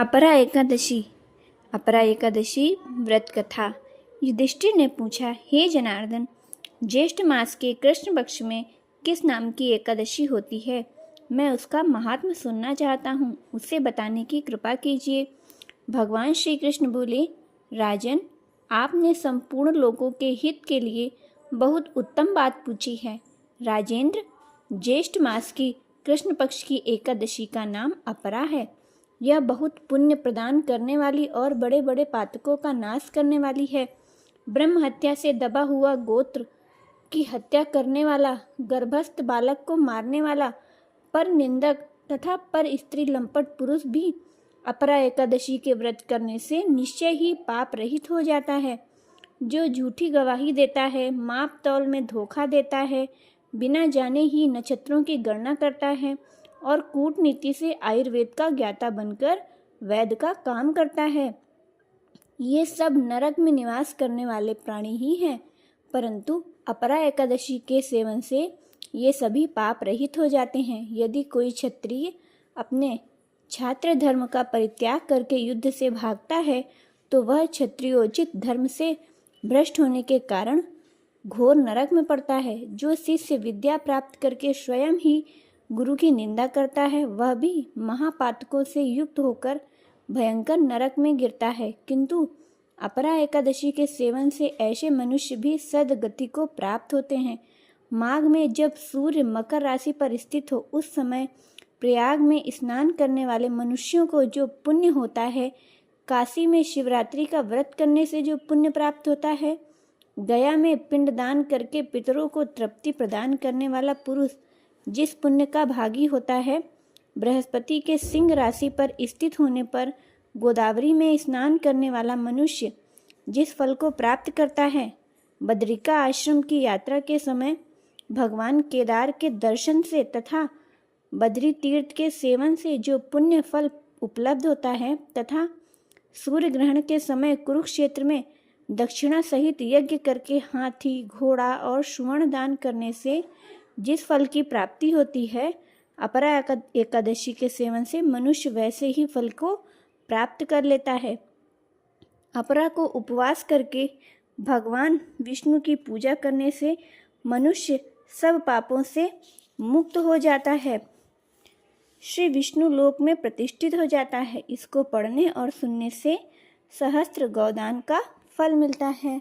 अपरा एकादशी। अपरा एकादशी व्रत कथा। युधिष्ठिर ने पूछा, हे जनार्दन, ज्येष्ठ मास के कृष्ण पक्ष में किस नाम की एकादशी होती है? मैं उसका महात्म्य सुनना चाहता हूँ, उसे बताने की कृपा कीजिए। भगवान श्री कृष्ण बोले, राजन, आपने संपूर्ण लोगों के हित के लिए बहुत उत्तम बात पूछी है। राजेंद्र, ज्येष्ठ मास की कृष्ण पक्ष की एकादशी का नाम अपरा है। यह बहुत पुण्य प्रदान करने वाली और बड़े बड़े पातकों का नाश करने वाली है। ब्रह्म हत्या से दबा हुआ गोत्र की हत्या करने वाला, गर्भस्थ बालक को मारने वाला, पर निंदक तथा पर स्त्री लंपट पुरुष भी अपरा एकादशी के व्रत करने से निश्चय ही पाप रहित हो जाता है। जो झूठी गवाही देता है, माप तौल में धोखा देता है, बिना जाने ही नक्षत्रों की गणना करता है और कूटनीति से आयुर्वेद का ज्ञाता बनकर वैद्य का काम करता है, ये सब नरक में निवास करने वाले प्राणी ही हैं। परंतु अपरा एकादशी के सेवन से ये सभी पाप रहित हो जाते हैं। यदि कोई क्षत्रिय अपने छात्र धर्म का परित्याग करके युद्ध से भागता है तो वह क्षत्रियोचित धर्म से भ्रष्ट होने के कारण घोर नरक में पड़ता है। जो शिष्य विद्या प्राप्त करके स्वयं ही गुरु की निंदा करता है, वह भी महापातकों से युक्त होकर भयंकर नरक में गिरता है। किंतु अपरा एकादशी के सेवन से ऐसे मनुष्य भी सद्गति को प्राप्त होते हैं। माघ में जब सूर्य मकर राशि पर स्थित हो, उस समय प्रयाग में स्नान करने वाले मनुष्यों को जो पुण्य होता है, काशी में शिवरात्रि का व्रत करने से जो पुण्य प्राप्त होता है, गया में पिंडदान करके पितरों को तृप्ति प्रदान करने वाला पुरुष जिस पुण्य का भागी होता है, बृहस्पति के सिंह राशि पर स्थित होने पर गोदावरी में स्नान करने वाला मनुष्य जिस फल को प्राप्त करता है, बद्रिका आश्रम की यात्रा के समय भगवान केदार के दर्शन से तथा बद्री तीर्थ के सेवन से जो पुण्य फल उपलब्ध होता है, तथा सूर्य ग्रहण के समय कुरुक्षेत्र में दक्षिणा सहित यज्ञ करके हाथी, घोड़ा और सुवर्ण दान करने से जिस फल की प्राप्ति होती है, अपरा एकादशी के सेवन से मनुष्य वैसे ही फल को प्राप्त कर लेता है। अपरा को उपवास करके भगवान विष्णु की पूजा करने से मनुष्य सब पापों से मुक्त हो जाता है, श्री विष्णु लोक में प्रतिष्ठित हो जाता है। इसको पढ़ने और सुनने से सहस्त्र गौदान का फल मिलता है।